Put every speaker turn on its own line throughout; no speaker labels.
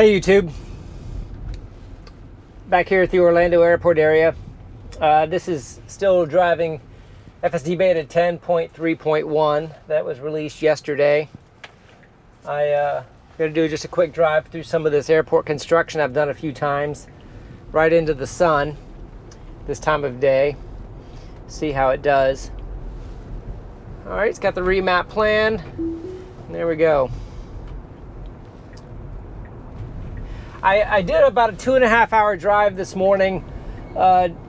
Hey YouTube, back here at the Orlando airport area. This is still driving FSDBeta 10.3.1 that was released yesterday. I going to do just a quick drive through some of this airport construction I've done a few times, right into the sun this time of day. See how it does. All right, it's got the remap plan. There we go. I did about a 2.5 hour drive this morning,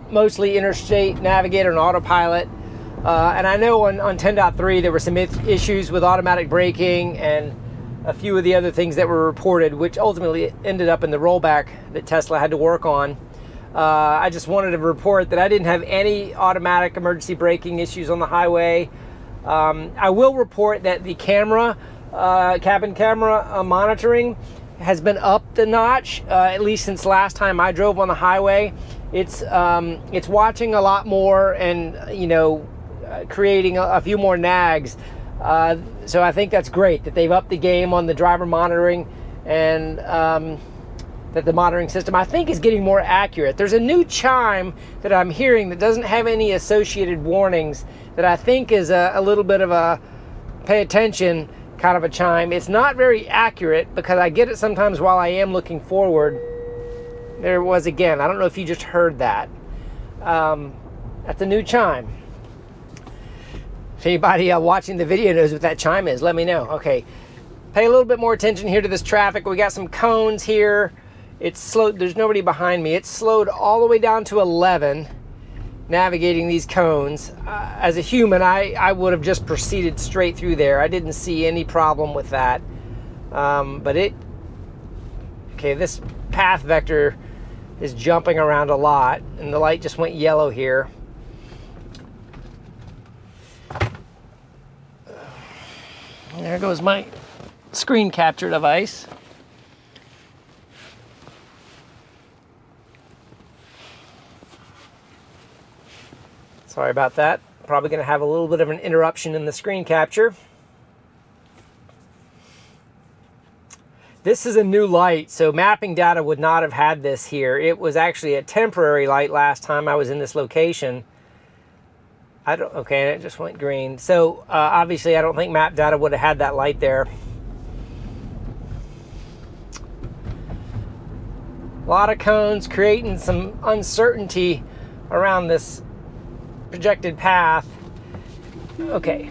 mostly Interstate Navigator and Autopilot. And I know on 10.3 there were some issues with automatic braking and a few of the other things that were reported, which ultimately ended up in the rollback that Tesla had to work on. I just wanted to report that I didn't have any automatic emergency braking issues on the highway. I will report that the camera, cabin camera monitoring has been upped a notch, at least since last time I drove on the highway. It's watching a lot more and, creating a few more nags. So I think that's great that they've upped the game on the driver monitoring, and that the monitoring system, I think, is getting more accurate. There's a new chime that I'm hearing that doesn't have any associated warnings that I think is a little bit of a pay attention kind of a chime. It's not very accurate because I get it sometimes while I am looking forward. There it was again. I don't know if you just heard that. That's a new chime. If anybody watching the video knows what that chime is, let me know. Okay, pay a little bit more attention here to this traffic. We got some cones here. It's slowed. There's nobody behind me. It's slowed all the way down to 11. Navigating these cones. As a human, I would have just proceeded straight through there. I didn't see any problem with that. Okay, this path vector is jumping around a lot, and the light just went yellow here. There goes my screen capture device. Sorry about that. Probably going to have a little bit of an interruption in the screen capture. This is a new light, so mapping data would not have had this here. It was actually a temporary light last time I was in this location. Okay, and it just went green. So obviously I don't think map data would have had that light there. A lot of cones creating some uncertainty around this projected path. Okay,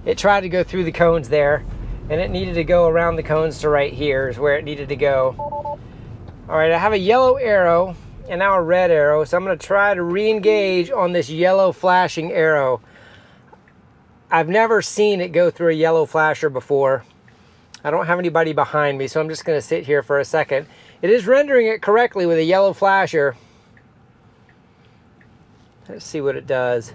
it tried to go through the cones there, and it needed to go around the cones to right here is where it needed to go. All right, I have a yellow arrow and now a red arrow, so I'm going to try to re-engage on this yellow flashing arrow. I've never seen it go through a yellow flasher before. I don't have anybody behind me, so I'm just going to sit here for a second. It is rendering it correctly with a yellow flasher. Let's see what it does.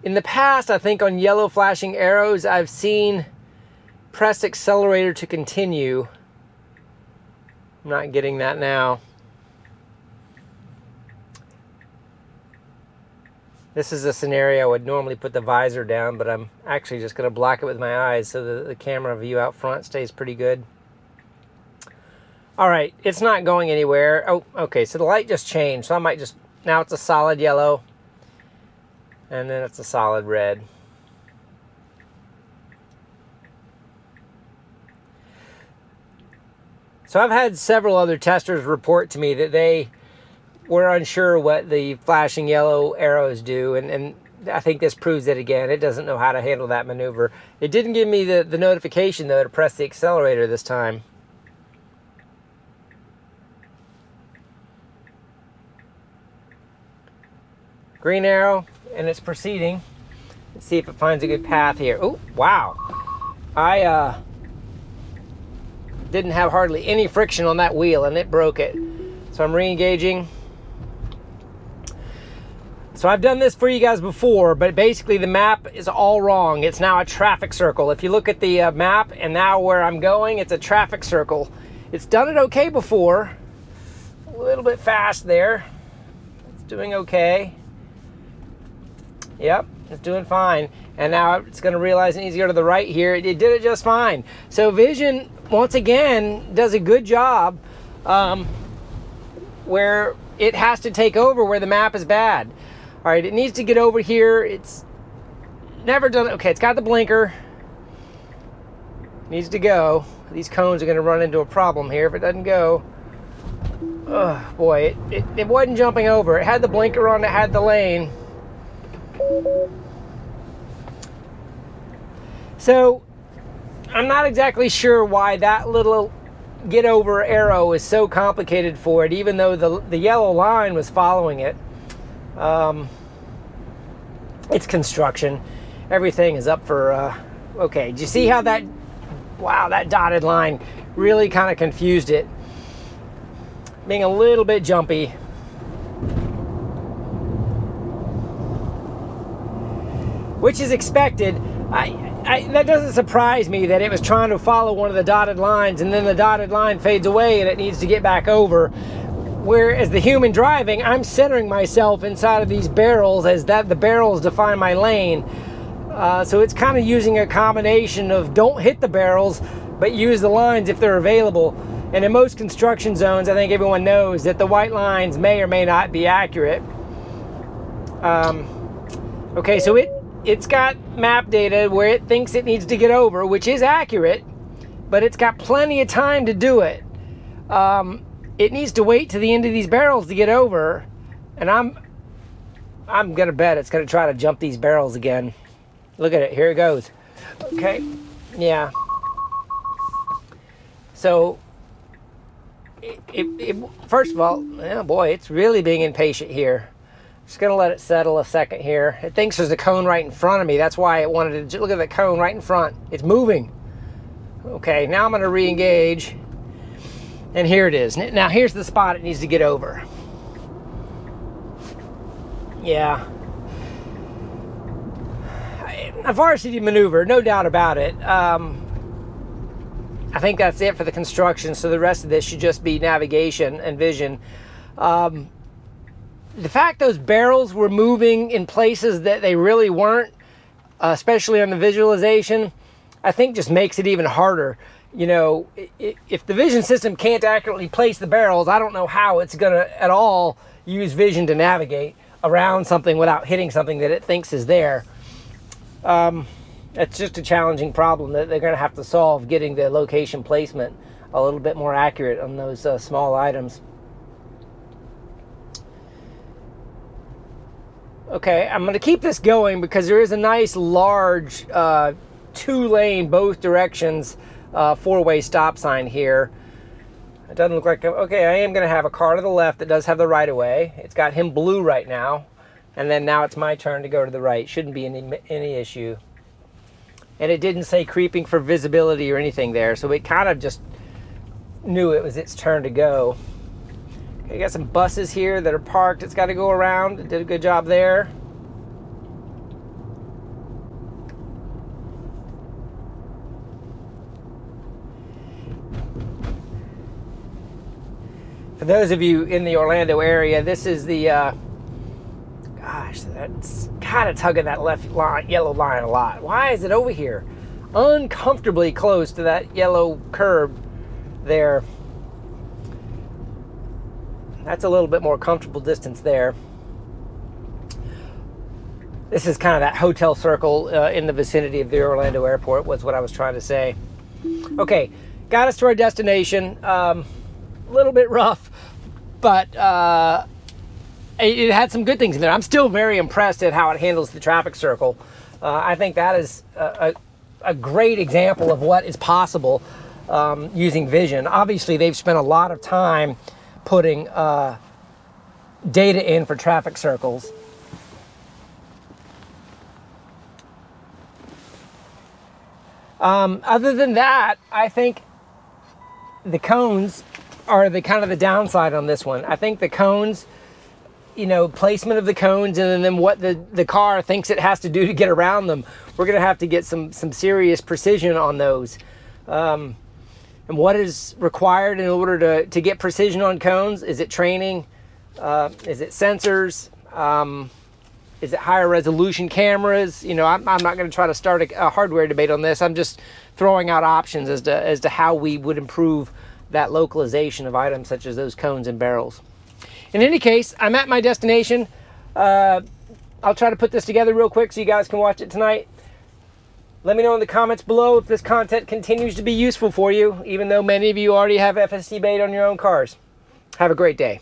In the past, I think on yellow flashing arrows, I've seen press accelerator to continue. I'm not getting that now. This is a scenario I would normally put the visor down, but I'm actually just going to block it with my eyes so the camera view out front stays pretty good. All right, it's not going anywhere. Oh, okay, so the light just changed. So I might just, now it's a solid yellow, and then it's a solid red. So I've had several other testers report to me that they were unsure what the flashing yellow arrows do, and I think this proves it again. It doesn't know how to handle that maneuver. It didn't give me the notification, though, to press the accelerator this time. Green arrow, and it's proceeding. Let's see if it finds a good path here. Oh, wow. I didn't have hardly any friction on that wheel, and it broke it. So I'm re-engaging. So I've done this for you guys before, but basically the map is all wrong. It's now a traffic circle. If you look at the map and now where I'm going, it's a traffic circle. It's done it okay before. A little bit fast there. It's doing okay. Yep, it's doing fine. And now it's going to realize it needs to go to the right here. It did it just fine. So vision once again, does a good job where it has to take over where the map is bad. All right, it needs to get over here. It's never done. Okay, it's got the blinker. Needs to go. These cones are going to run into a problem here if it doesn't go. Oh boy, it wasn't jumping over. It had the blinker on, it had the lane. So I'm not exactly sure why that little get over arrow is so complicated for it, even though the yellow line was following it. It's construction. Everything is up for, okay. Do you see how that, wow, that dotted line really kind of confused it. Being a little bit jumpy. Which is expected. That doesn't surprise me that it was trying to follow one of the dotted lines and then the dotted line fades away and it needs to get back over. Whereas the human driving, I'm centering myself inside of these barrels as that the barrels define my lane. So it's kind of using a combination of don't hit the barrels, but use the lines if they're available. And in most construction zones, I think everyone knows that the white lines may or may not be accurate. Okay, so it's got map data where it thinks it needs to get over, which is accurate, but it's got plenty of time to do it. It needs to wait to the end of these barrels to get over, and I'm gonna bet it's gonna try to jump these barrels again. Look at it, here it goes. Okay, yeah. So, first of all, oh boy, it's really being impatient here. Just gonna let it settle a second here. It thinks there's a cone right in front of me. That's why it wanted to look at the cone right in front. It's moving. Okay, now I'm gonna re-engage. And here it is. Now here's the spot it needs to get over. Yeah. A varsity maneuver, no doubt about it. I think that's it for the construction, so the rest of this should just be navigation and vision. The fact those barrels were moving in places that they really weren't, especially on the visualization, I think just makes it even harder. You know, if the vision system can't accurately place the barrels, I don't know how it's gonna at all use vision to navigate around something without hitting something that it thinks is there. It's just a challenging problem that they're gonna have to solve, getting the location placement a little bit more accurate on those small items. Okay, I'm going to keep this going because there is a nice large 2-lane both directions 4-way stop sign here. It doesn't look like, okay, I am going to have a car to the left that does have the right of way. It's got him blue right now, and then now it's my turn to go to the right. Shouldn't be any issue. And it didn't say creeping for visibility or anything there, so it kind of just knew it was its turn to go. You got some buses here that are parked. It's got to go around. It did a good job there. For those of you in the Orlando area, this is the, gosh, that's kind of tugging that left line, yellow line a lot. Why is it over here? Uncomfortably close to that yellow curb there. That's a little bit more comfortable distance there. This is kind of that hotel circle in the vicinity of the Orlando airport was what I was trying to say. Okay, got us to our destination. A little bit rough, but it had some good things in there. I'm still very impressed at how it handles the traffic circle. I think that is a great example of what is possible using vision. Obviously, they've spent a lot of time putting data in for traffic circles. Other than that, I think the cones are the kind of the downside on this one. I think the cones, you know, placement of the cones and then what the car thinks it has to do to get around them, we're going to have to get some serious precision on those. And what is required in order to get precision on cones? Is it training? Is it sensors? Is it higher resolution cameras? You know, I'm not going to try to start a hardware debate on this. I'm just throwing out options as to how we would improve that localization of items such as those cones and barrels. In any case, I'm at my destination. I'll try to put this together real quick so you guys can watch it tonight. Let me know in the comments below if this content continues to be useful for you, even though many of you already have FSDBeta on your own cars. Have a great day.